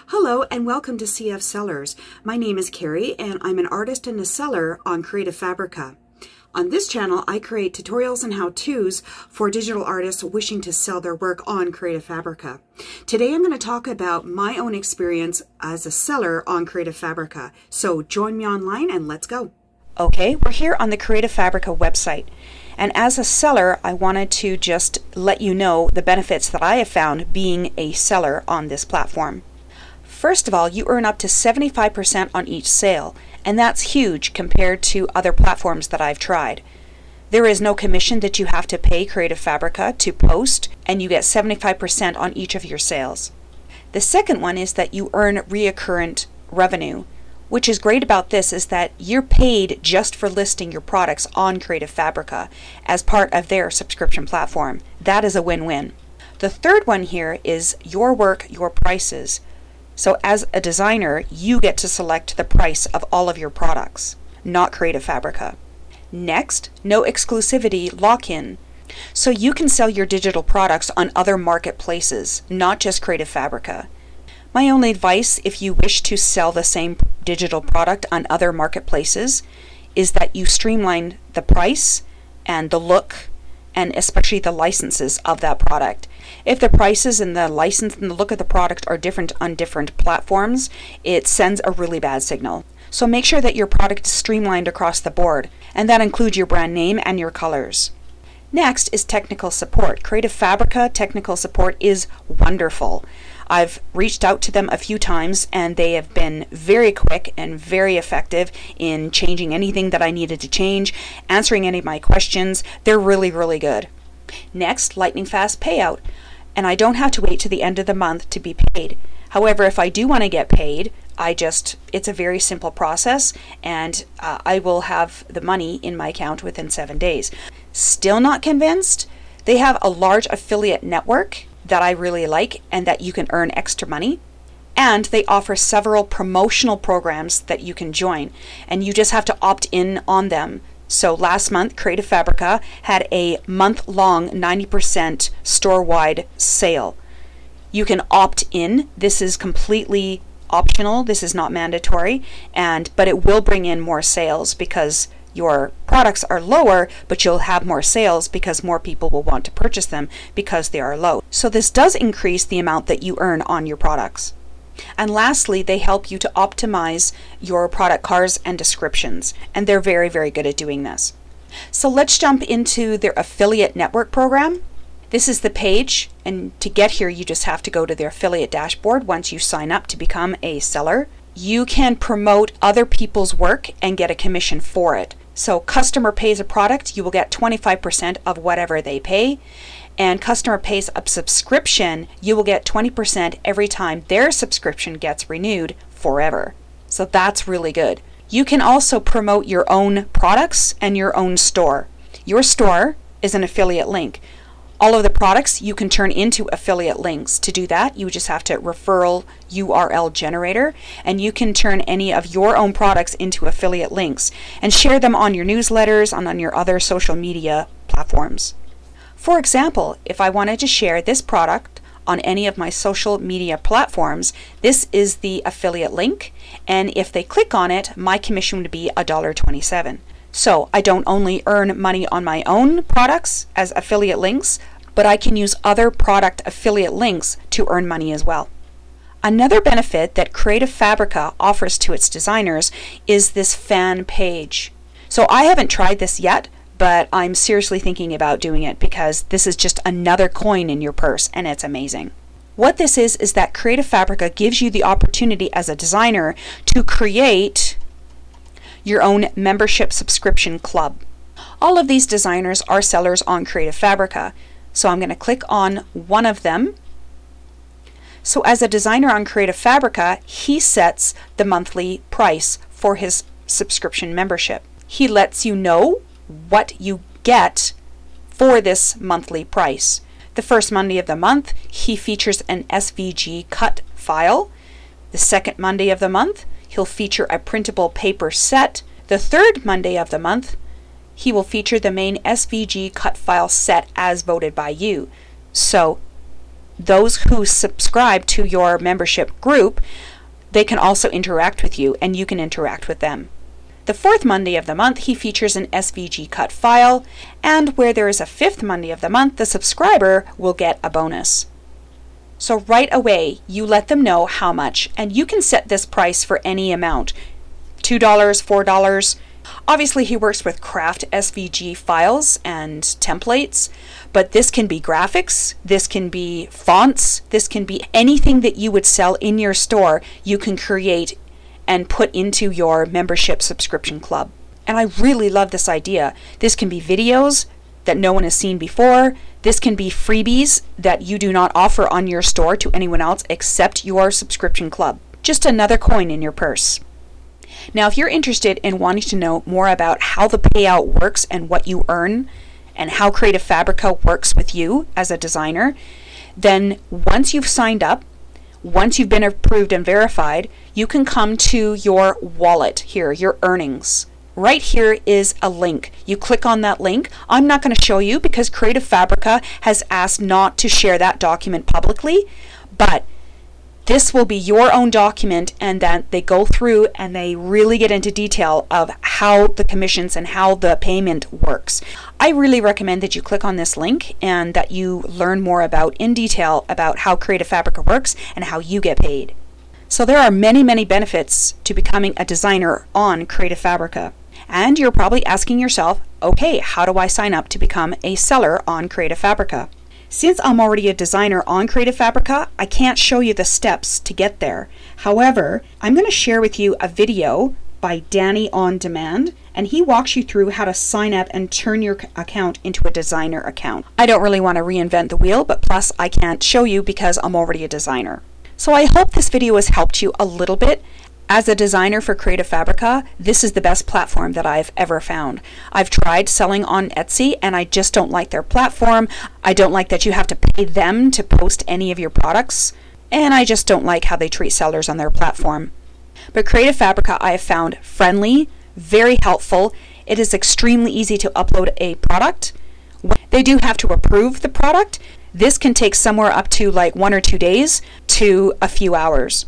Hello and welcome to CF Sellers. My name is Kerry and I'm an artist and a seller on Creative Fabrica. On this channel, I create tutorials and how-tos for digital artists wishing to sell their work on Creative Fabrica. Today I'm going to talk about my own experience as a seller on Creative Fabrica. So join me online and let's go. Okay, we're here on the Creative Fabrica website. And as a seller, I wanted to just let you know the benefits that I have found being a seller on this platform. First of all, you earn up to 75% on each sale, and that's huge compared to other platforms that I've tried. There is no commission that you have to pay Creative Fabrica to post, and you get 75% on each of your sales. The second one is that you earn reoccurrent revenue. Which is great about this is that you're paid just for listing your products on Creative Fabrica as part of their subscription platform. That is a win-win. The third one here is your work, your prices. So as a designer, you get to select the price of all of your products, not Creative Fabrica. Next, no exclusivity lock-in. So you can sell your digital products on other marketplaces, not just Creative Fabrica. My only advice, if you wish to sell the same digital product on other marketplaces, is that you streamline the price and the look and especially the licenses of that product. If the prices and the license and the look of the product are different on different platforms, it sends a really bad signal. So make sure that your product is streamlined across the board, and that includes your brand name and your colors. Next is technical support. Creative Fabrica technical support is wonderful. I've reached out to them a few times and they have been very quick and very effective in changing anything that I needed to change, answering any of my questions. They're really, really good. Next, lightning fast payout. And I don't have to wait to the end of the month to be paid. However, if I do want to get paid, it's a very simple process and I will have the money in my account within 7 days. Still not convinced? They have a large affiliate network that I really like and that you can earn extra money. And they offer several promotional programs that you can join and you just have to opt in on them. So last month, Creative Fabrica had a month-long 90% store-wide sale. You can opt in. This is completely optional. This is not mandatory, but it will bring in more sales because your products are lower, but you'll have more sales because more people will want to purchase them because they are low. So this does increase the amount that you earn on your products. And lastly, they help you to optimize your product cards and descriptions, and they're very, very good at doing this. So let's jump into their affiliate network program. This is the page, and to get here you just have to go to their affiliate dashboard once you sign up to become a seller. You can promote other people's work and get a commission for it. So customer pays a product, you will get 25% of whatever they pay, and customer pays a subscription, you will get 20% every time their subscription gets renewed forever. So that's really good. You can also promote your own products and your own store. Your store is an affiliate link. All of the products you can turn into affiliate links. To do that, you just have to referral URL generator, and you can turn any of your own products into affiliate links and share them on your newsletters and on your other social media platforms. For example, if I wanted to share this product on any of my social media platforms, this is the affiliate link, and if they click on it, my commission would be $1.27. So I don't only earn money on my own products as affiliate links, but I can use other product affiliate links to earn money as well. Another benefit that Creative Fabrica offers to its designers is this fan page. So I haven't tried this yet, but I'm seriously thinking about doing it because this is just another coin in your purse and it's amazing. What this is that Creative Fabrica gives you the opportunity as a designer to create your own membership subscription club. All of these designers are sellers on Creative Fabrica. So I'm going to click on one of them. So as a designer on Creative Fabrica, he sets the monthly price for his subscription membership. He lets you know what you get for this monthly price. The first Monday of the month, he features an SVG cut file. The second Monday of the month, he'll feature a printable paper set. The third Monday of the month, he will feature the main SVG cut file set as voted by you. So those who subscribe to your membership group, they can also interact with you and you can interact with them. The fourth Monday of the month, he features an SVG cut file, and where there is a fifth Monday of the month, the subscriber will get a bonus. So right away, you let them know how much, and you can set this price for any amount, $2, $4. Obviously, he works with craft SVG files and templates, but this can be graphics, this can be fonts, this can be anything that you would sell in your store, you can create and put into your membership subscription club. And I really love this idea. This can be videos that no one has seen before. This can be freebies that you do not offer on your store to anyone else except your subscription club. Just another coin in your purse. Now, if you're interested in wanting to know more about how the payout works and what you earn and how Creative Fabrica works with you as a designer, then once you've signed up, once you've been approved and verified, you can come to your wallet here, your earnings. Right here is a link. You click on that link. I'm not going to show you because Creative Fabrica has asked not to share that document publicly, but this will be your own document, and then they go through and they really get into detail of how the commissions and how the payment works. I really recommend that you click on this link and that you learn more about in detail about how Creative Fabrica works and how you get paid. So there are many, many benefits to becoming a designer on Creative Fabrica. And you're probably asking yourself, okay, how do I sign up to become a seller on Creative Fabrica? Since I'm already a designer on Creative Fabrica, I can't show you the steps to get there. However, I'm going to share with you a video by Danny On Demand, and he walks you through how to sign up and turn your account into a designer account. I don't really want to reinvent the wheel, but plus I can't show you because I'm already a designer. So I hope this video has helped you a little bit. As a designer for Creative Fabrica, this is the best platform that I've ever found. I've tried selling on Etsy and I just don't like their platform. I don't like that you have to pay them to post any of your products. And I just don't like how they treat sellers on their platform. But Creative Fabrica I have found friendly, very helpful. It is extremely easy to upload a product. They do have to approve the product. This can take somewhere up to like 1 or 2 days to a few hours.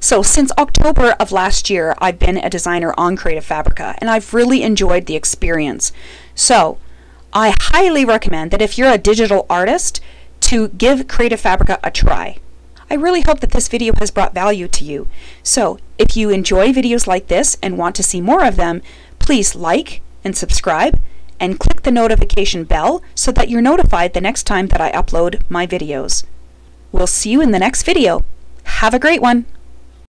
So since October of last year, I've been a designer on Creative Fabrica, and I've really enjoyed the experience. So I highly recommend that if you're a digital artist, to give Creative Fabrica a try. I really hope that this video has brought value to you. So if you enjoy videos like this and want to see more of them, please like and subscribe and click the notification bell so that you're notified the next time that I upload my videos. We'll see you in the next video. Have a great one!